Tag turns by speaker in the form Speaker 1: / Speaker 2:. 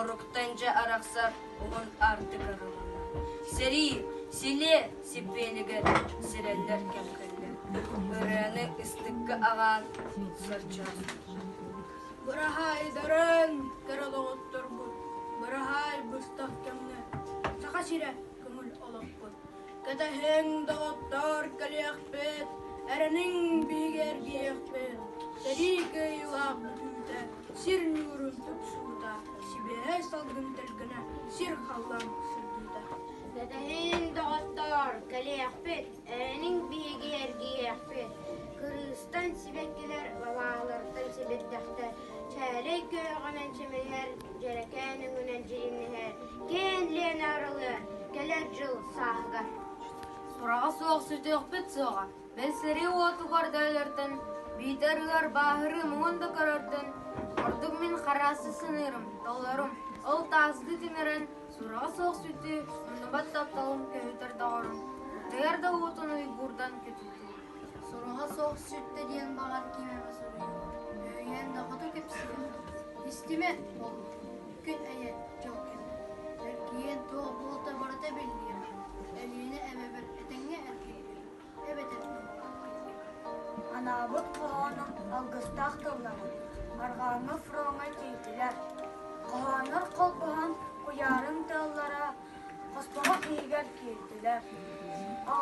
Speaker 1: Оруктанжа арақсар оғын артық арылына. Сери, силе, сиппенігер, сиреллер кәмкәллер. Үрәні істіккі аған сырчар.
Speaker 2: Бұрахай дарын, кәралығыттыр бұд. Бұрахай бұстақ кәмні. Сақа сире көңіл олық бұд. Кәтәхен дағыттар кәлеяқ бет, әрінің бейгер гейяқ бет. Сәри көйлақ бүтуді, сир нұрын түп суыда. Сибеғе салғын тәлгіні, сир қаллам сүрдуді.
Speaker 3: Кәтәхен дағыттар кәлеяқ бет, әрінің бейгер гейяқ бет. Кырыстан сибеккелер бабалардан себеттәхті. Чәлей көйғанан чемелер, жәрәкәнің үнен жиріннігер. Кен лен арылы, кәлер жыл сағыға.
Speaker 1: Сұраға соғ сүті өкпет соға. Мен сірі отуғар дәлердін, бейдерілер бағыры мұңынды көрірдін. Ордық мен қарасы сынырым, таларым, ол тазды тінерін. Сұраға соғ сүті, мұныбат тапталым көйтер дағырым. Дәрді отын ұйғырдан көтіді.
Speaker 2: Сұраға соғ сүтті ден бағар кемемі сұрыйы. Өйен дағыды кепсия. Истеме ол, күн әйет жоқ кен. Әркейен тоғы болыта барыта белгер. Әліні әмәбір әтәңе әркейгер. Әбет әтәңе.
Speaker 4: Анабыт қоғанын алғыстақ тылланы. Арғаны фронға кейтілер. Қоғаныр қолбыған қоярын тыллара. Қоспаға кейгер кейтілер.